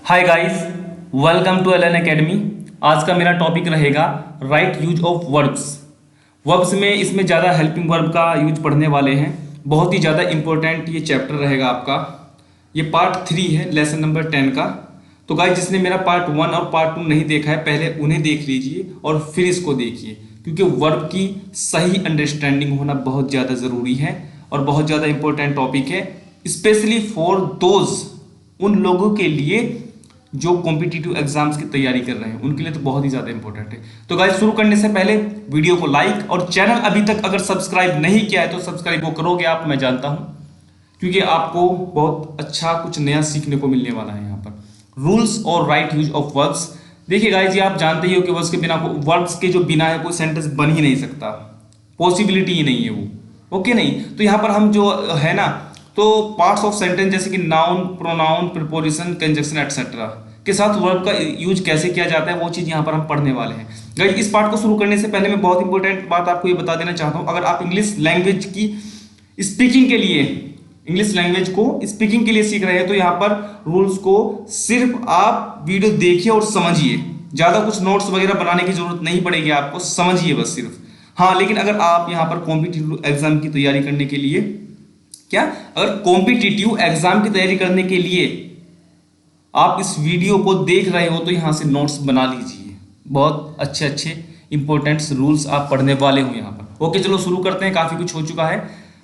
Hi guys, welcome to L N academy. आज का मेरा टॉपिक रहेगा right use of verbs. Verbs में इसमें ज़्यादा हेल्पिंग वर्ब का यूज पढ़ने वाले हैं। बहुत ही ज़्यादा इंपॉर्टेंट ये चैप्टर रहेगा आपका। ये पार्ट 3 है लेसन नंबर 10 का। तो गाइस, जिसने मेरा पार्ट 1 और पार्ट 2 नहीं देखा है, पहले उन्हें देख लीजिए और फिर इसको देखिए, क्योंकि वर्ब की सही अंडरस्टैंडिंग होना बहुत ज़्यादा ज़रूरी है और बहुत ज़्यादा इंपॉर्टेंट टॉपिक है, स्पेशली फॉर दोज, उन लोगों के लिए जो कॉम्पिटिटिव एग्जाम्स की तैयारी कर रहे हैं, उनके लिए तो बहुत ही ज़्यादा इंपॉर्टेंट है। तो गाइस, शुरू करने से पहले वीडियो को लाइक और चैनल अभी तक अगर सब्सक्राइब नहीं किया है तो सब्सक्राइब वो करोगे आप, मैं जानता हूं, क्योंकि आपको बहुत अच्छा कुछ नया सीखने को मिलने वाला है यहाँ पर। रूल्स और राइट यूज ऑफ वर्ब्स। देखिए गाइस, ये आप जानते ही हो कि वर्ब्स के बिना, वर्ब्स के जो बिना है कोई सेंटेंस बन ही नहीं सकता, पॉसिबिलिटी ही नहीं है वो। ओके नहीं, तो यहाँ पर हम जो है ना, तो पार्ट्स ऑफ सेंटेंस जैसे कि noun, pronoun, preposition, conjunction etcetera के साथ वर्ब का यूज कैसे किया जाता है, वो चीज़ यहाँ पर हम पढ़ने वाले हैं। गाइस, इस पार्ट को शुरू करने से पहले मैं बहुत इंपॉर्टेंट बात आपको ये बता देना चाहता हूँ। अगर आप इंग्लिश लैंग्वेज की स्पीकिंग के लिए, इंग्लिश लैंग्वेज को स्पीकिंग के लिए सीख रहे हैं, तो यहाँ पर रूल्स को सिर्फ आप वीडियो देखिए और समझिए। ज़्यादा कुछ नोट्स वगैरह बनाने की जरूरत नहीं पड़ेगी आपको, समझिए बस सिर्फ। हाँ, लेकिन अगर आप यहाँ पर कॉम्पिटिटिव एग्जाम की तैयारी करने के लिए, अगर कॉम्पिटिटिव एग्जाम की तैयारी करने के लिए आप इस वीडियो को देख रहे हो, तो यहां से नोट्स बना लीजिए। बहुत अच्छे अच्छे इंपॉर्टेंट रूल्स आप पढ़ने वाले हो यहाँ पर। ओके, चलो शुरू करते हैं, काफी कुछ हो चुका है।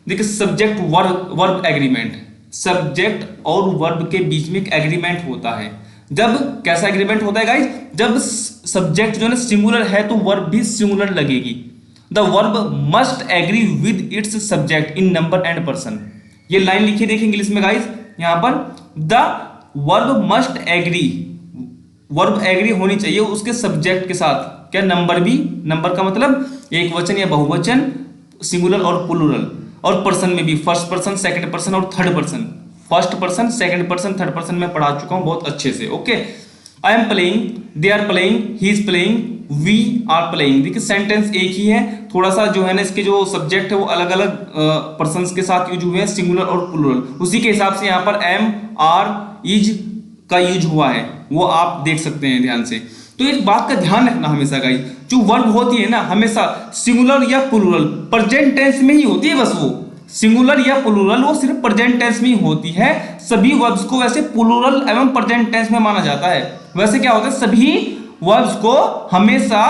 देखिए, सब्जेक्ट वर्ब एग्रीमेंट। सब्जेक्ट और वर्ब के बीच में एक एग्रीमेंट होता है। जब कैसा एग्रीमेंट होता है गाइस? जब सब्जेक्ट जो है ना सिंगुलर है, तो वर्ब भी सिंगुलर लगेगी। The verb must agree with its subject in number and person. ये लाइन लिखी देखिए इंग्लिश में गाइस, यहां पर the verb must agree, verb agree होनी चाहिए उसके सब्जेक्ट के साथ। क्या? नंबर भी। नंबर का मतलब एक वचन या बहुवचन, सिंगुलर और प्लूरल, और पर्सन में भी फर्स्ट पर्सन, सेकंड पर्सन और third person. First person, second person, third person में पढ़ा चुका हूं बहुत अच्छे से। Okay, I am playing, they are playing, he is playing, we are playing. देखिए, सेंटेंस एक ही है, थोड़ा सा जो है ना इसके जो सब्जेक्ट है वो अलग अलग पर्सन्स के साथ यूज हुए हैं, सिंगुलर और प्लूरल। उसी के हिसाब से यहाँ पर एम, आर, इज का यूज हुआ है, वो आप देख सकते हैं ध्यान से। तो एक बात का ध्यान रखना हमेशा गाइस, जो वर्ब होती है ना, हमेशा सिंगुलर या प्लूरल, प्रेजेंट टेंस में ही होती है। बस वो सिंगुलर या प्लूरल वो सिर्फ प्रेजेंट टेंस में ही होती है। सभी वर्ब्स को वैसे प्लूरल एवं प्रेजेंट टेंस में माना जाता है। वैसे क्या होता है, सभी वर्ब्स को हमेशा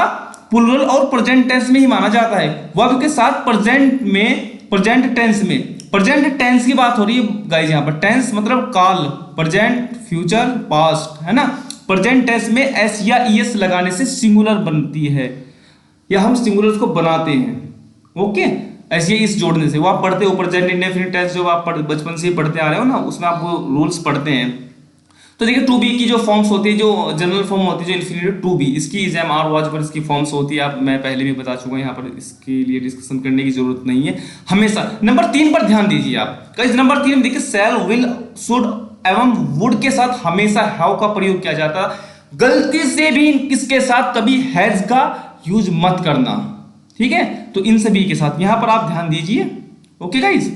प्लूरल और प्रेजेंट टेंस में ही माना जाता है। वर्ब के साथ प्रेजेंट में, प्रेजेंट टेंस में, प्रेजेंट टेंस की बात हो रही है गाइस। यहाँ पर टेंस मतलब काल, प्रेजेंट, फ्यूचर, पास्ट, है ना। प्रेजेंट टेंस में एस या ईएस लगाने से सिंगुलर बनती है, या हम सिंगुलर को बनाते हैं। ओके, ऐसे इस जोड़ने से वो आप पढ़ते हो। प्रेजेंट इंडेफिनिट टेंस जो आप बचपन से ही पढ़ते आ रहे हो ना, उसमें आप वो रूल्स पढ़ते हैं। तो देखिए, टू बी की जो फॉर्म्स होती है, जो जनरल फॉर्म होती है, जो इन्फिनिटिव टू बी, इसकी इज एम आर वाज पर इसकी फॉर्म्स होती है। आप, मैं पहले भी बता चुका हूं, यहाँ पर इसके लिए डिस्कशन करने की जरूरत नहीं है। हमेशा नंबर 3 पर ध्यान दीजिए आप। गाइस, नंबर 3 देखिए, शैल, विल, शुड एवं वुड के साथ हमेशा हैव का प्रयोग किया जाता है। गलती से भी किसके साथ कभी हैज का यूज मत करना, ठीक है। तो इन सभी के साथ यहां पर आप ध्यान दीजिए। ओके गाइस,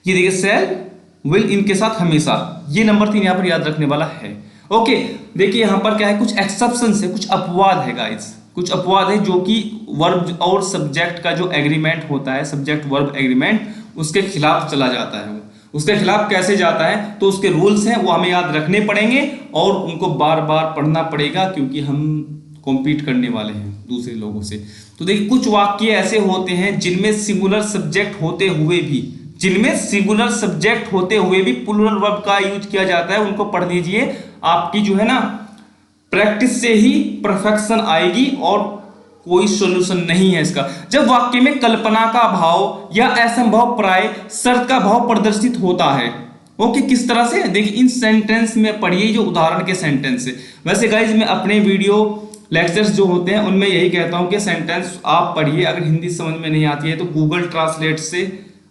ये देखिए, शैल, विल, इनके साथ हमेशा, ये नंबर 3 यहां पर याद रखने वाला है। ओके, देखिए यहां पर क्या है, कुछ एक्सेप्शन है, कुछ अपवाद है गाइस, कुछ अपवाद है, जो कि वर्ब और सब्जेक्ट का जो एग्रीमेंट होता है, सब्जेक्ट वर्ब एग्रीमेंट, उसके खिलाफ चला जाता है। वो उसके खिलाफ कैसे जाता है, तो उसके रूल्स हैं, वो हमें याद रखने पड़ेंगे और उनको बार बार पढ़ना पड़ेगा, क्योंकि हम कॉम्पीट करने वाले हैं दूसरे लोगों से। तो देखिए, कुछ वाक्य ऐसे होते हैं जिनमें सिंगुलर सब्जेक्ट होते हुए भी, जिनमें सिंगुलर सब्जेक्ट होते हुए भी प्लूरल वर्ब का यूज किया जाता है। उनको पढ़ लीजिए, आपकी जो है ना प्रैक्टिस से ही परफेक्शन आएगी और कोई सॉल्यूशन नहीं है इसका। जब वाक्य में कल्पना का भाव या असंभव प्राय शर्त का भाव प्रदर्शित होता है। ओके, किस तरह से? देखिए, इन सेंटेंस में पढ़िए, जो उदाहरण के सेंटेंस है। वैसे गाइज, मैं अपने वीडियो लेक्चर्स जो होते हैं उनमें यही कहता हूं कि सेंटेंस आप पढ़िए। अगर हिंदी समझ में नहीं आती है तो गूगल ट्रांसलेट से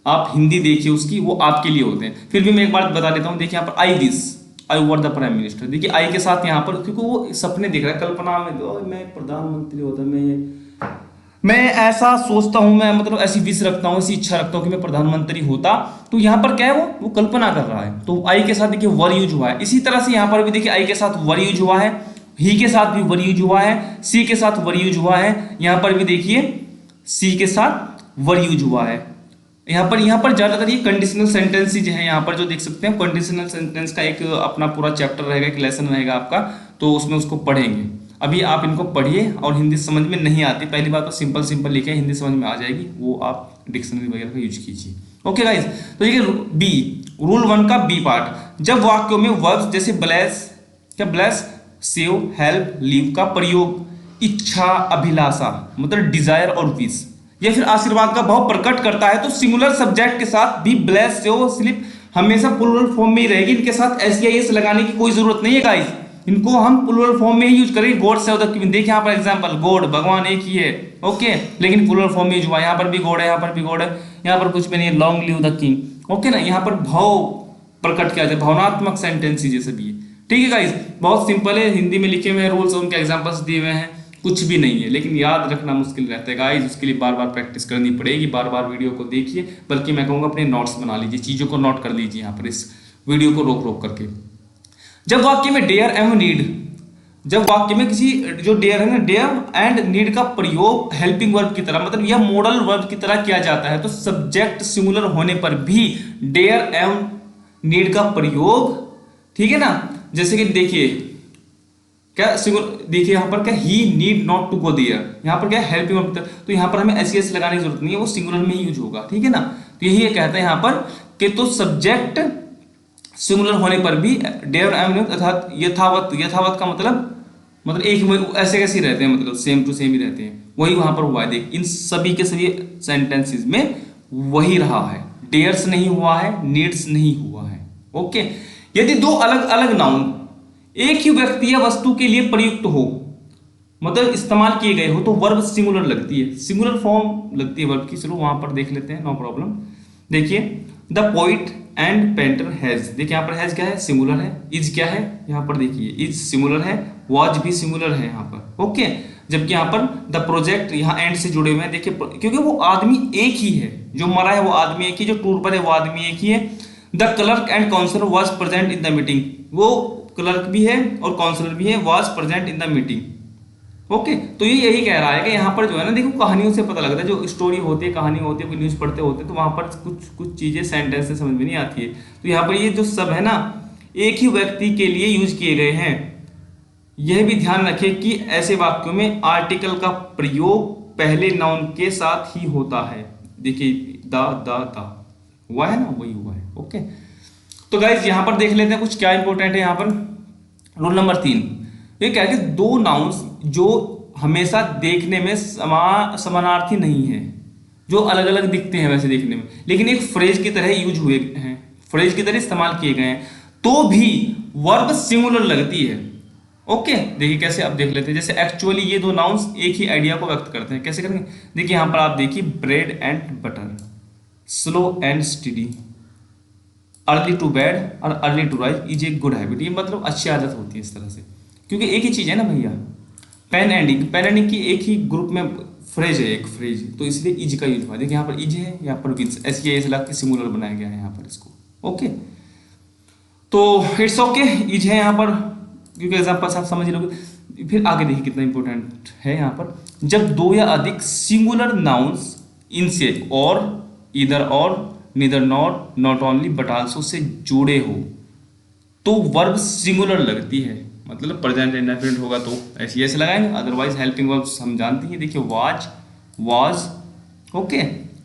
आप हिंदी देखिए उसकी, वो आपके लिए होते हैं। फिर भी मैं एक बात बता देता हूं। देखिए यहाँ पर I wish, I were the prime minister. देखिए, आई के साथ यहाँ पर, क्योंकि वो सपने देख रहा है, कल्पना में, मैं प्रधानमंत्री होता, मैं मैं ऐसा सोचता हूं, मैं मतलब ऐसी विश रखता हूं, ऐसी इच्छा रखता हूं कि मैं प्रधानमंत्री होता। तो यहाँ पर क्या है, वो कल्पना कर रहा है। तो आई के साथ देखिए वर यूज हुआ है। इसी तरह से यहाँ पर भी देखिए आई के साथ वर यूज हुआ है, ही के साथ भी वर यूज हुआ है, सी के साथ वर यूज हुआ है, यहाँ पर भी देखिए सी के साथ वर यूज हुआ है। यहाँ पर ज्यादातर ये कंडीशनल सेंटेंसेज है। यहाँ पर जो देख सकते हैं कंडीशनल सेंटेंस का एक अपना पूरा चैप्टर रहेगा, एक लेसन रहेगा आपका, तो उसमें उसको पढ़ेंगे। अभी आप इनको पढ़िए, और हिंदी समझ में नहीं आती, पहली बात तो सिंपल सिंपल लिखे, हिंदी समझ में आ जाएगी, वो आप डिक्शनरी वगैरह का यूज कीजिए। ओके गाइस, तो ये बी, रूल 1 का बी पार्ट, जब वाक्यों में वर्ब्स जैसे ब्लेस, क्या ब्लेस, सेव, हेल्प, लीव का प्रयोग इच्छा, अभिलाषा मतलब डिजायर और विश, या फिर आशीर्वाद का भाव प्रकट करता है, तो सिंगुलर सब्जेक्ट के साथ भी ब्लेस, सेव, स्लिप हमेशा प्लूरल फॉर्म में ही रहेगी। इनके साथ एस या एस लगाने की कोई जरूरत नहीं है गाइस, इनको हम प्लूरल फॉर्म में ही यूज करेंगे। गॉड सेव द किंग, देखिए यहाँ पर एग्जांपल, गॉड भगवान एक ही है, ओके, लेकिन प्लूरल फॉर्म में यूज हुआ। यहाँ पर भी गॉड है, यहाँ पर भी गॉड है, यहाँ पर कुछ भी नहीं है, long live the king, okay ना। यहाँ पर भाव प्रकट किया जाए, भावनात्मक सेंटेंस जैसे भी है, ठीक है गाइस। बहुत सिंपल है, हिंदी में लिखे हुए रूल्स, उनके एग्जांपल्स दिए हुए हैं, कुछ भी नहीं है, लेकिन याद रखना मुश्किल रहता है गाइस। उसके लिए बार बार प्रैक्टिस करनी पड़ेगी, बार बार वीडियो को देखिए, बल्कि मैं कहूँगा अपने नोट्स बना लीजिए, चीज़ों को नोट कर लीजिए यहाँ पर इस वीडियो को रोक रोक करके। जब वाक्य में डेयर एवं नीड, जब वाक्य में किसी जो डेयर है ना, डेयर एंड नीड का प्रयोग हेल्पिंग वर्ब की तरह, मतलब यह मॉडल वर्ब की तरह किया जाता है, तो सब्जेक्ट सिंगुलर होने पर भी डेयर एवं नीड का प्रयोग, ठीक है ना। जैसे कि देखिए क्या सिंगुलर, देखिए यहाँ पर क्या, he need not to go there, यहाँ पर क्या हेल्पिंग वर्ब, तो यहाँ पर हमें एस लगाने की जरूरत नहीं है, वो सिंगुलर में ही यूज होगा, ठीक है ना। तो यही ये कहता है यहाँ पर कि तो सब्जेक्ट सिंगुलर होने पर भी डेयर एवं अर्थात यथावत, यथावत का मतलब एक ऐसे कैसे रहते हैं, मतलब सेम टू सेम ही रहते हैं, वही वहां पर हुआ है। देख इन सभी के सभी सेंटेंसेस में वही रहा है, डेयर्स नहीं हुआ है, नीड्स नहीं हुआ है, ओके। यदि दो अलग अलग नाउन एक ही व्यक्ति या वस्तु के लिए प्रयुक्त हो, मतलब इस्तेमाल किए गए हो, तो वर्ब सिंगुलर लगती है, सिंगुलर फॉर्म लगती है वर्ब की। चलो वहां पर देख लेते हैं, नो प्रॉब्लम। देखिए the poet and painter has, देखिए यहाँ पर हैज क्या है, सिंगुलर है। इज क्या है, यहाँ पर देखिए इज सिंगुलर है, वॉज भी सिंगुलर है यहाँ पर, ओके। जबकि यहाँ पर द प्रोजेक्ट यहाँ एंड से जुड़े हुए हैं, देखिए क्योंकि वो आदमी एक ही है, जो मरा है वो आदमी एक ही, जो टूर पर है वो आदमी एक ही है। The clerk and counsellor was present in the meeting, वो क्लर्क भी है और काउंसलर भी है, was present in the meeting, okay. तो ये यही कह रहा है कि यहाँ पर जो है ना, देखो कहानियों से पता लगता है, जो स्टोरी होती है, कहानी होती है, कोई न्यूज़ पढ़ते होते हैं, तो वहाँ पर कुछ कुछ चीज़ें सेंटेंस से समझ में नहीं आती है। तो यहाँ पर ये जो सब है ना, एक ही व्यक्ति के लिए यूज किए गए हैं। यह भी ध्यान रखें कि ऐसे वाक्यों में आर्टिकल का प्रयोग पहले नाउन के साथ ही होता है। देखिए द हुआ है ना, वही हुआ है, ओके। तो गाइज यहाँ पर देख लेते हैं कुछ क्या इंपॉर्टेंट है यहाँ पर। रूल नंबर 3, ये क्या है कि दो नाउन्स जो हमेशा देखने में समानार्थी नहीं है, जो अलग अलग दिखते हैं वैसे देखने में, लेकिन एक फ्रेज की तरह यूज हुए हैं, फ्रेज की तरह इस्तेमाल किए गए हैं, तो भी वर्ब सिंगुलर लगती है, ओके। देखिए कैसे, अब देख लेते हैं। जैसे एक्चुअली ये दो नाउन्स एक ही आइडिया को व्यक्त करते हैं, कैसे करेंगे, देखिए यहां पर आप देखिए, bread and butter, slow and study, early to bed और early to rise is a good habit, ये मतलब अच्छी आदत होती है इस तरह से, क्योंकि एक ही चीज है ना भैया। Pen and ink, pen and ink की एक ही ग्रुप में फ्रेज है, एक फ्रेज, तो इसलिए इज का यूज हुआ। देखिए यहाँ पर इज है, यहाँ पर विच, ऐसे ऐसे लग के सिंगुलर बनाया गया है यहाँ पर इसको, ओके। तो इट्स ओके, इज है यहाँ पर, क्योंकि एग्जाम्पल्स आप समझ लोगे। फिर आगे देखिए कितना इंपॉर्टेंट है यहाँ पर, जब दो या अधिक सिंगुलर नाउन्स इनसे और, इधर और, neither not, not only but also say जुड़े हो, तो वर्ब सिंगुलर लगती है, मतलब प्रेजेंट इंडेफिनिट होगा तो ऐसे ऐसे लगाएंगे, अदरवाइज हेल्पिंग वर्ब्स हम जानते हैं। देखिए वाज, वाज, ओके,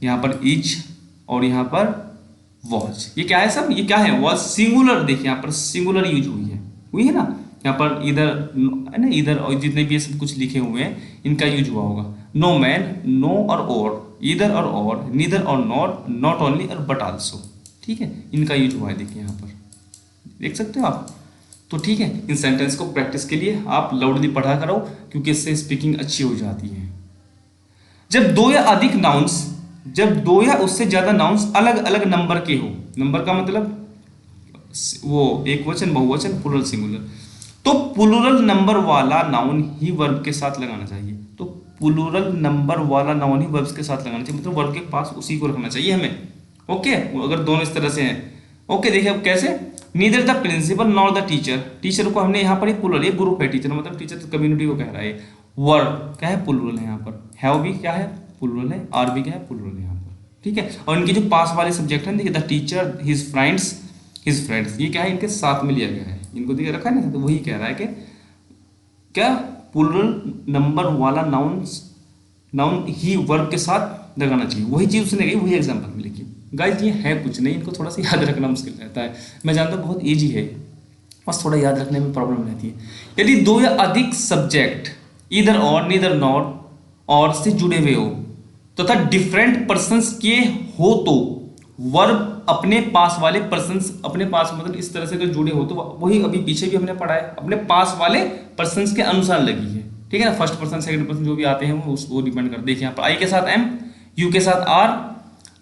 यहाँ पर इज और यहाँ पर वॉज, ये क्या है सब, ये क्या है, वॉज सिंगुलर, देखिए यहाँ पर सिंगुलर यूज हुई है ना। यहाँ पर इधर है ना, इधर और जितने भी ये सब कुछ लिखे हुए हैं इनका यूज हुआ होगा। नो मैन, नो और, इधर और, नीदर और नॉट, नॉट ओनली और बट आल्सो, ठीक है, इनका यूज हुआ है। देखिए यहाँ पर देख सकते हो आप। तो ठीक है, इन सेंटेंस को प्रैक्टिस के लिए आप लाउडली पढ़ा करो, क्योंकि इससे स्पीकिंग अच्छी हो जाती है। जब दो या अधिक नाउन्स, जब दो या उससे ज्यादा नाउन्स अलग अलग नंबर के हो, नंबर का मतलब वो एक वचन, बहुवचन, प्लूरल, सिंगुलर, तो प्लूरल नंबर वाला नाउन ही वर्ब के साथ लगाना चाहिए। तो प्लूरल नंबर वाला नाउन ही वर्ब्स के साथ लगाना चाहिए, मतलब वर्ब के पास उसी को रखना चाहिए हमें। ओके, अगर दोनों इस तरह से हैं। ओके, देखिए अब कैसे, neither the principal nor the teacher, teacher को हमने यहाँ पर एक प्लूरल, एक ग्रुप है टीचर, मतलब टीचर तो कम्युनिटी को कह रहा है। वर्ब क्या है, प्लूरल है यहाँ पर, हैव भी क्या है, प्लूरल है, आर भी क्या है, प्लूरल है यहाँ पर, ठीक है। और इनके जो पास वाले सब्जेक्ट हैं, देखिए द टीचर, हिज फ्रेंड्स, ये क्या है, इनके साथ में लिया गया है, इनको देखिए रखा है ना, तो वही कह रहा है कि क्या प्लूरल नंबर वाला नाउन ही वर्ब के साथ लगाना चाहिए, वही चीज उसने कही, वही एग्जांपल में लिखी। गाइस ये है कुछ नहीं, इनको थोड़ा सा याद रखना मुश्किल रहता है, मैं जानता हूँ बहुत इजी है, बस थोड़ा याद रखने में प्रॉब्लम रहती है। यदि दो या अधिक सब्जेक्ट इधर और, नीदर नॉट और से जुड़े हुए हो तथा डिफरेंट पर्सन्स के हो तो वर्ब अपने पास वाले पर्सन्स, अपने पास मतलब इस तरह से अगर जुड़े हो तो वही अभी पीछे भी हमने पढ़ा है, अपने पास वाले पर्सन्स के अनुसार लगी है, ठीक है ना। फर्स्ट पर्सन सेकंड पर्सन जो भी आते हैं वो उसको डिपेंड कर, देखिए यहाँ पर आई के साथ एम, यू के साथ आर,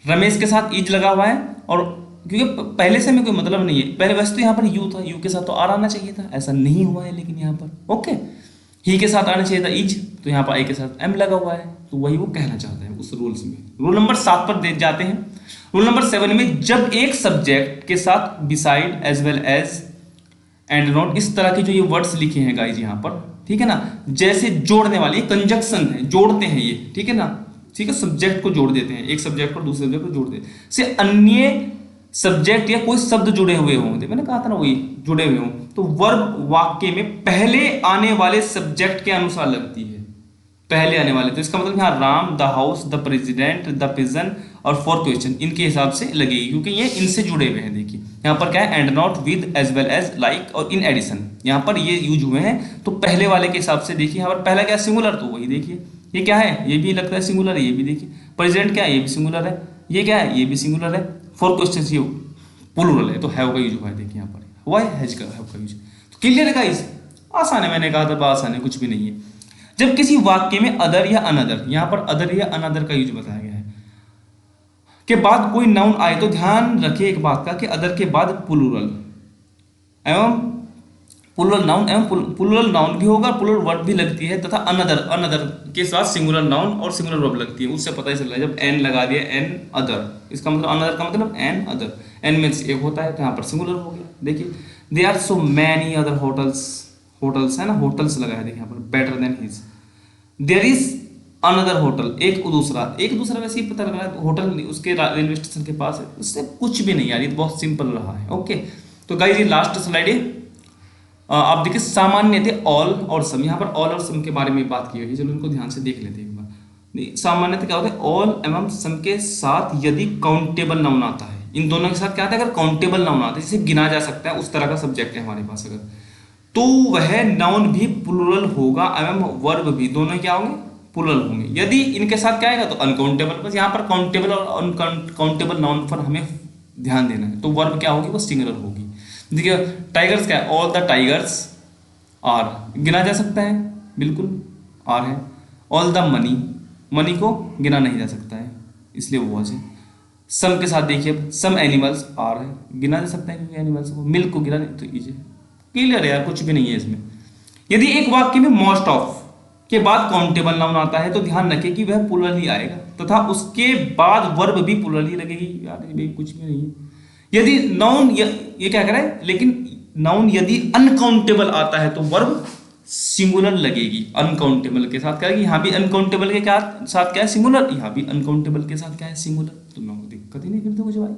रमेश के साथ इज लगा हुआ है, और क्योंकि पहले से में कोई मतलब नहीं है, पहले वैसे तो यहाँ पर यू था, यू के साथ तो आर आना चाहिए था, ऐसा नहीं हुआ है, लेकिन यहाँ पर ओके ही के साथ आना चाहिए था इज, तो यहाँ पर आई के साथ एम लगा हुआ है, तो वही वो कहना चाहता है उस रूल्स में। रूल नंबर 7 पर जाते हैं। रूल नंबर 7 में जब एक सब्जेक्ट के साथ beside as well as and not, इस तरह के जो ये वर्ड्स लिखे हैं गाइज यहाँ पर, ठीक है ना, जैसे जोड़ने वाले कंजक्शन है, जोड़ते हैं ये, ठीक है ना, ठीक है, सब्जेक्ट को जोड़ देते हैं, एक सब्जेक्ट पर दूसरे सब्जेक्ट को जोड़ देते हैं, से अन्य सब्जेक्ट या कोई शब्द जुड़े हुए हों, मैंने कहा था ना वही जुड़े हुए हों, तो वर्ब वाक्य में पहले आने वाले सब्जेक्ट के अनुसार लगती है, पहले आने वाले, तो इसका मतलब यहाँ Ram, the house, the president, the pigeon और फॉर क्वेश्चन इनके हिसाब से लगेगी, क्योंकि ये इनसे जुड़े हुए हैं। देखिए यहाँ पर क्या है, and not, with, as well as, like और इन एडिशन, यहाँ पर ये यूज हुए हैं, तो पहले वाले के हिसाब से देखिए, यहाँ पर पहला क्या है, सिंगुलर, तो वही देखिए ये क्या है, ये भी लगता है सिंगुलर है, ये भी देखिए, प्रेसिडेंट क्या है, ये भी सिंगुलर है, ये क्या है, ये भी सिंगुलर है, फॉर क्वेश्चन ये प्लूरल है, तो हैव का यूज हुआ है, देखिए यहाँ पर हुआ है, हैज का, हैव का यूज, तो क्लियर है गाइस, आसान है, मैंने कहा था आसान है, कुछ भी नहीं है। जब किसी वाक्य में अदर या अनदर, यहां पर अदर या अनदर का यूज बताया गया है, के बाद कोई नाउन आए तो ध्यान रखिए एक बात का कि अदर के बाद प्लूरल एवं प्लूरल नाउन भी होगा, प्लूरल वर्ब भी लगती है, तथा अनदर के साथ सिंगुलर नाउन और सिंगुलर वर्ब लगती है। उससे पता ही चल रहा है, जब एन लगा दिया, एन अदर, इसका मतलब अनदर का मतलब एन अदर, एन मीन्स एक होता है, तो यहाँ पर सिंगुलर हो गया। देखिए they are so many other hotels है ना, होटल्स लगा है, देखिए यहाँ पर, better than his, there is another hotel, एक दूसरा वैसे ही पता लग रहा है, होटल उसके रेलवे स्टेशन के पास है, उससे कुछ भी नहीं यार, ये तो बहुत सिंपल रहा है। ओके, तो गाइस ये लास्ट स्लाइड है, आप देखिए सामान्य थे ऑल और सम, यहाँ पर ऑल और सम के बारे में बात की गई, चलो इनको ध्यान से देख लेते हैं एक बार। सामान्यतः क्या होता है, ऑल एवं सम के साथ यदि काउंटेबल नाउन आता है, इन दोनों के साथ क्या आता है, अगर काउंटेबल नाउन आता है, जिसे गिना जा सकता है, उस तरह का सब्जेक्ट है हमारे पास अगर, तो वह नाउन भी प्लूरल होगा एवं वर्ब भी, दोनों क्या होंगे, प्लूरल होंगे। यदि इनके साथ क्या आएगा, तो अनकाउंटेबल, बस यहाँ पर काउंटेबल और अनकाउंटेबल नाउन पर हमें ध्यान देना है, तो वर्ब क्या होगी, वो सिंगुलर होगी। देखिए टाइगर्स क्या है, ऑल द टाइगर्स आर, गिना जा सकता है, बिल्कुल आर है। ऑल द मनी को गिना नहीं जा सकता है, इसलिए वो है। सम के साथ देखिए, सम एनिमल्स आर है, गिना जा सकता है क्योंकि एनिमल्स को, मिल्क को गिना नहीं, तो इज, क्लियर है यार, कुछ भी नहीं है इसमें। यदि एक वाक्य में मोस्ट ऑफ के बाद काउंटेबल नाउन आता है, तो ध्यान रखें कि वह प्लूरल ही आएगा, तथा उसके बाद वर्ब भी प्लूरल ही लगेगी, यार ये कुछ भी नहीं है। यदि नाउन ये क्या कर रहा है, लेकिन नाउन यदि अनकाउंटेबल आता है तो वर्ब सिंगुलर लगेगी, अनकाउंटेबल के साथ क्या है, यहाँ भी अनकाउंटेबल के साथ क्या है, सिंगुलर, यहाँ भी अनकाउंटेबल के साथ क्या है, सिंगुलर, तो नाउन दिक्कत ही नहीं करते मुझे भाई।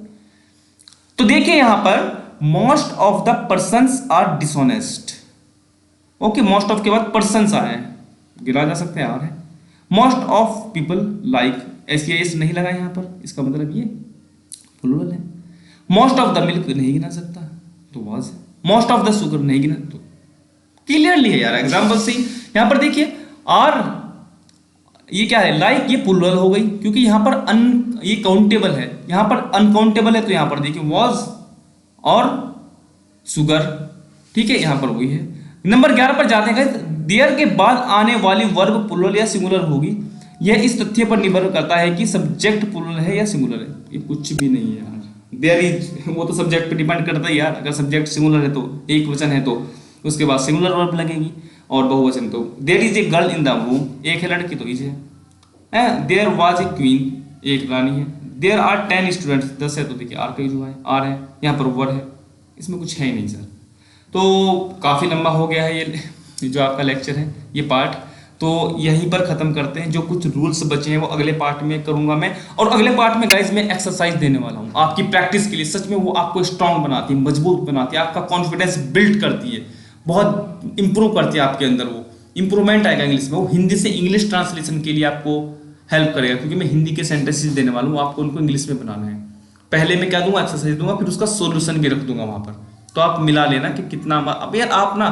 तो देखिए यहाँ पर most of the persons are dishonest, okay, most of के बाद पर्सन्स आए हैं, गिना जा सकते हैं आर है। Most of people like, S नहीं लगा यहाँ पर, इसका मतलब ये प्लूरल है। मोस्ट ऑफ द मिल्क नहीं गिना सकता, तो was. Most of the sugar नहीं गिना, तो क्लियरली है यार, एग्जांपल से यहाँ पर देखिए आर, ये क्या है, लाइक, ये प्लूरल हो गई, क्योंकि यहाँ पर ये काउंटेबल है, यहाँ पर अनकाउंटेबल है, तो यहाँ पर देखिए वाज और शुगर, ठीक है, यहाँ पर वही है। नंबर 11 पर जाते हैं, देयर के बाद आने वाली वर्ब प्लूरल या सिंगुलर होगी, यह इस तथ्य पर निर्भर करता है कि सब्जेक्ट प्लूरल है या सिंगुलर है। ये कुछ भी नहीं है यार, देयर इज, वो तो सब्जेक्ट पे डिपेंड करता है यार, अगर सब्जेक्ट सिंगुलर है तो एक वचन है तो उसके बाद सिंगुलर वर्ब लगेगी, और बहुवचन तो there is a girl in the room, एक है लड़की तो इज है। देयर वाज ए क्वीन, एक रानी है। देयर आर 10 स्टूडेंट्स, 10 है तो देखिए आर का यूज हुआ है, आर है, यहाँ पर वर है, इसमें कुछ है ही नहीं सर। तो काफ़ी लंबा हो गया है ये जो आपका लेक्चर है, ये पार्ट। तो यहीं पर ख़त्म करते हैं। जो कुछ रूल्स बचे हैं वो अगले पार्ट में करूंगा मैं। और अगले पार्ट में गाइज मैं एक्सरसाइज देने वाला हूँ आपकी प्रैक्टिस के लिए। सच में वो आपको स्ट्रांग बनाती है, मजबूत बनाती है, आपका कॉन्फिडेंस बिल्ड करती है, बहुत इंप्रूव करती है आपके अंदर। वो इंप्रूवमेंट आएगा इंग्लिश में, वो हिंदी से इंग्लिश ट्रांसलेशन के लिए आपको हेल्प करेगा, क्योंकि मैं हिंदी के सेंटेंसेस देने वाला हूँ, आपको उनको इंग्लिश में बनाना है। पहले मैं क्या दूंगा, एक्सरसाइज दूंगा, फिर उसका सोल्यूशन भी रख दूंगा वहाँ पर। तो आप मिला लेना कि कितना। अब यार आप ना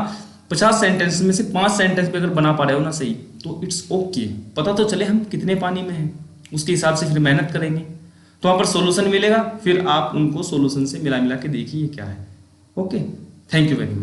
50 सेंटेंस में से 5 सेंटेंस पे अगर बना पा रहे हो ना सही, तो इट्स ओके। पता तो चले हम कितने पानी में हैं, उसके हिसाब से फिर मेहनत करेंगे तो वहाँ पर सोल्यूशन मिलेगा। फिर आप उनको सोल्यूशन से मिला मिला के देखिए क्या है। Okay, thank you very much.